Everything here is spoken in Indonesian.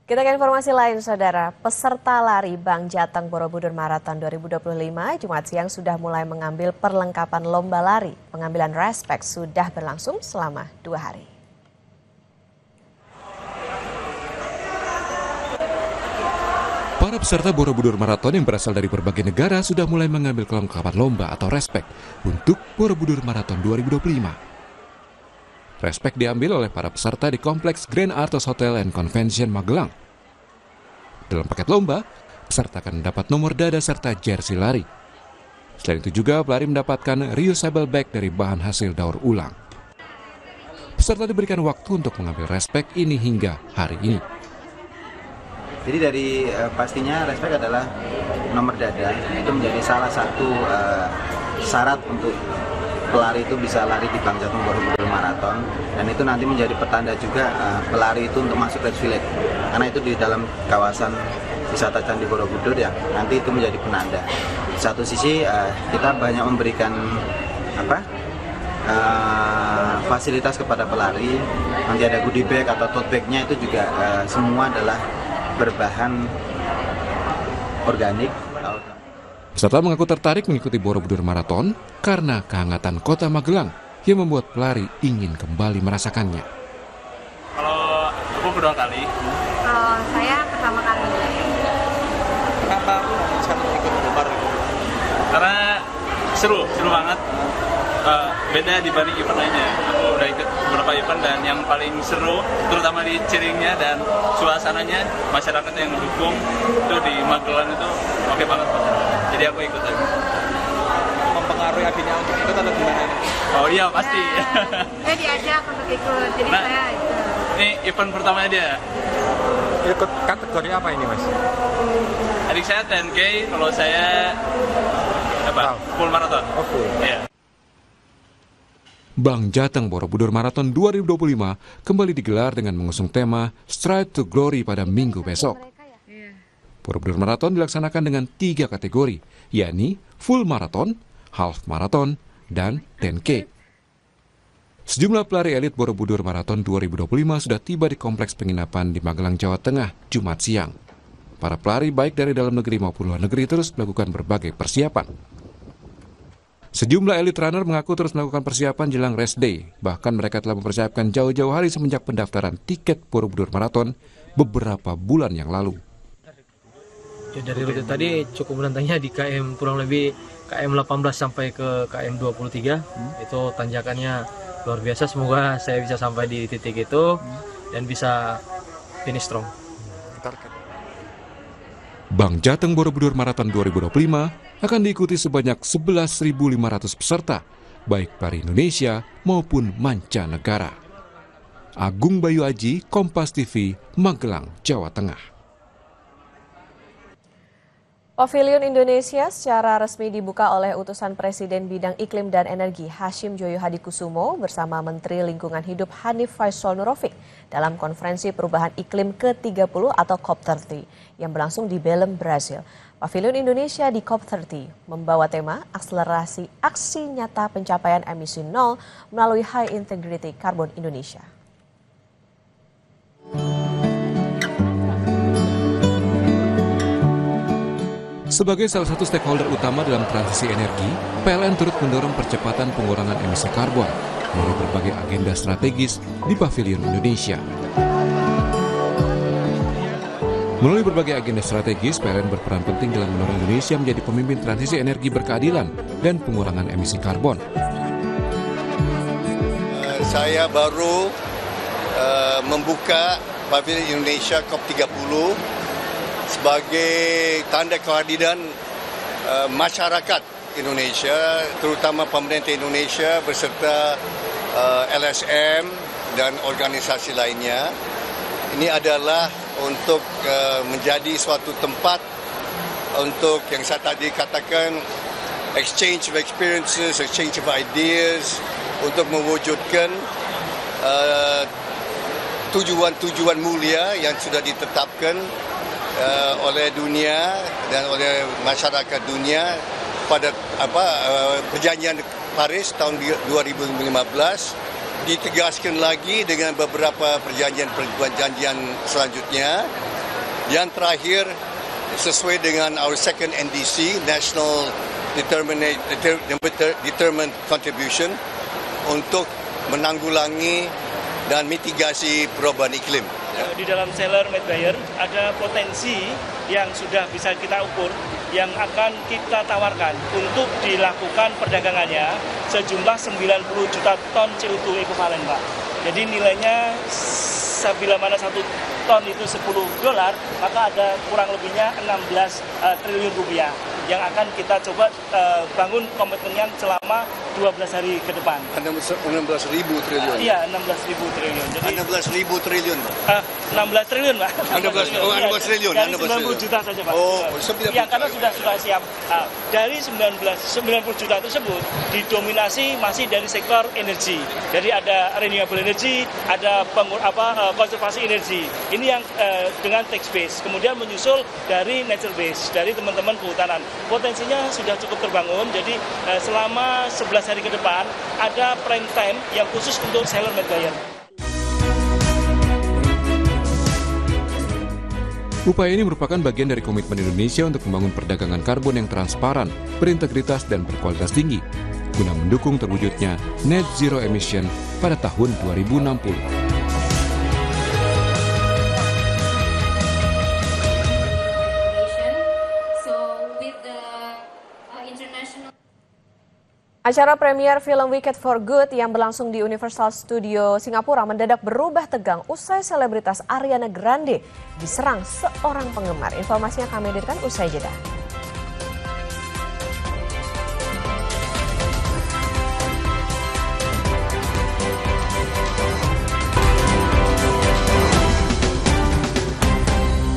Kita ke informasi lain, Saudara. Peserta lari Bank Jateng Borobudur Marathon 2025 Jumat siang sudah mulai mengambil perlengkapan lomba lari. Pengambilan respek sudah berlangsung selama 2 hari. Para peserta Borobudur Marathon yang berasal dari berbagai negara sudah mulai mengambil kelengkapan lomba atau respek untuk Borobudur Marathon 2025. Respek diambil oleh para peserta di Kompleks Grand Artos Hotel and Convention Magelang. Dalam paket lomba, peserta akan mendapat nomor dada serta jersey lari. Selain itu juga pelari mendapatkan reusable bag dari bahan hasil daur ulang. Peserta diberikan waktu untuk mengambil respek ini hingga hari ini. Jadi dari pastinya respek adalah nomor dada, itu menjadi salah satu syarat untuk pelari itu bisa lari di Bank Jateng Borobudur Marathon, dan itu nanti menjadi petanda juga pelari itu untuk masuk Red Village, karena itu di dalam kawasan wisata Candi Borobudur ya, nanti itu menjadi penanda. Di satu sisi kita banyak memberikan fasilitas kepada pelari, nanti ada goodie bag atau tote bagnya itu juga semua adalah berbahan organik. Peserta mengaku tertarik mengikuti Borobudur Marathon karena kehangatan kota Magelang yang membuat pelari ingin kembali merasakannya. Kalau aku kedua kali. Kalau saya pertama kali. Kenapa sangat ikut lomba itu? Karena seru banget. Beda dibanding event lainnya. Aku udah ikut beberapa event dan yang paling seru, terutama di cheeringnya dan suasananya, masyarakat yang mendukung itu di Magelang itu oke banget. Jadi aku ikut aja. Mempengaruhi adiknya untuk ikut atau gimana? Oh iya pasti. Saya diajak untuk ikut, jadi saya ikut. Ini event pertamanya dia. Ikut kategori apa ini, Mas? Adik saya 10K, kalau saya full marathon. Oh, full. Iya. Bank Jateng Borobudur Marathon 2025 kembali digelar dengan mengusung tema Stride to Glory pada Minggu besok. Borobudur Marathon dilaksanakan dengan 3 kategori, yakni full marathon, half marathon, dan 10K. Sejumlah pelari elit Borobudur Marathon 2025 sudah tiba di kompleks penginapan di Magelang, Jawa Tengah, Jumat siang. Para pelari baik dari dalam negeri maupun luar negeri terus melakukan berbagai persiapan. Sejumlah elit runner mengaku terus melakukan persiapan jelang race day. Bahkan mereka telah mempersiapkan jauh-jauh hari semenjak pendaftaran tiket Borobudur Marathon beberapa bulan yang lalu. Ya, dari rute tadi cukup menantangnya di KM kurang lebih KM 18 sampai ke KM 23. Itu tanjakannya luar biasa. Semoga saya bisa sampai di titik itu dan bisa finish strong. Bank Jateng Borobudur Marathon 2025 akan diikuti sebanyak 11.500 peserta, baik dari Indonesia maupun mancanegara. Agung Bayu Aji, Kompas TV, Magelang, Jawa Tengah. Pavilion Indonesia secara resmi dibuka oleh utusan Presiden Bidang Iklim dan Energi Hashim Joyo Hadikusumo bersama Menteri Lingkungan Hidup Hanif Faisal Nurofik dalam konferensi perubahan iklim ke-30 atau COP30 yang berlangsung di Belém, Brasil. Pavilion Indonesia di COP30 membawa tema akselerasi aksi nyata pencapaian emisi nol melalui High Integrity Carbon Indonesia. Sebagai salah satu stakeholder utama dalam transisi energi, PLN turut mendorong percepatan pengurangan emisi karbon melalui berbagai agenda strategis di Pavilion Indonesia. Melalui berbagai agenda strategis, PLN berperan penting dalam mendorong Indonesia menjadi pemimpin transisi energi berkeadilan dan pengurangan emisi karbon. Saya baru membuka Pavilion Indonesia COP30 sebagai tanda kehadiran masyarakat Indonesia, terutama pemerintah Indonesia beserta LSM dan organisasi lainnya. Ini adalah untuk menjadi suatu tempat untuk yang saya tadi katakan exchange of experiences, exchange of ideas untuk mewujudkan tujuan-tujuan mulia yang sudah ditetapkan oleh dunia dan oleh masyarakat dunia pada perjanjian Paris tahun 2015, ditegaskan lagi dengan beberapa perjanjian selanjutnya Yang terakhir, sesuai dengan our second NDC, National Determined Contribution, untuk menanggulangi dan mitigasi perubahan iklim. Di dalam seller Medbayer ada potensi yang sudah bisa kita ukur yang akan kita tawarkan untuk dilakukan perdagangannya sejumlah 90 juta ton CO2 ekuivalen, Pak. Jadi nilainya bila mana 1 ton itu $10, maka ada kurang lebihnya 16 triliun rupiah yang akan kita coba bangun komitmennya selama 12 hari ke depan. 16.000 triliun? Iya, 16.000 triliun. Jadi 16.000 triliun, Pak? 16 triliun, Pak. 16 triliun? Dari 90 juta saja, Pak. Oh, ya, karena sudah siap. Dari 90 juta tersebut didominasi masih dari sektor energi. Jadi ada renewable energy, ada konservasi energi. Ini yang dengan tax base. Kemudian menyusul dari nature base, dari teman-teman kehutanan. Potensinya sudah cukup terbangun. Jadi selama 11 hari ke depan ada prime time yang khusus untuk seller Medbayer. Upaya ini merupakan bagian dari komitmen Indonesia untuk membangun perdagangan karbon yang transparan, berintegritas, dan berkualitas tinggi, guna mendukung terwujudnya net zero emission pada tahun 2060. Acara premier film Wicked for Good yang berlangsung di Universal Studio Singapura mendadak berubah tegang usai selebritas Ariana Grande diserang seorang penggemar. Informasinya kami hadirkan usai jeda.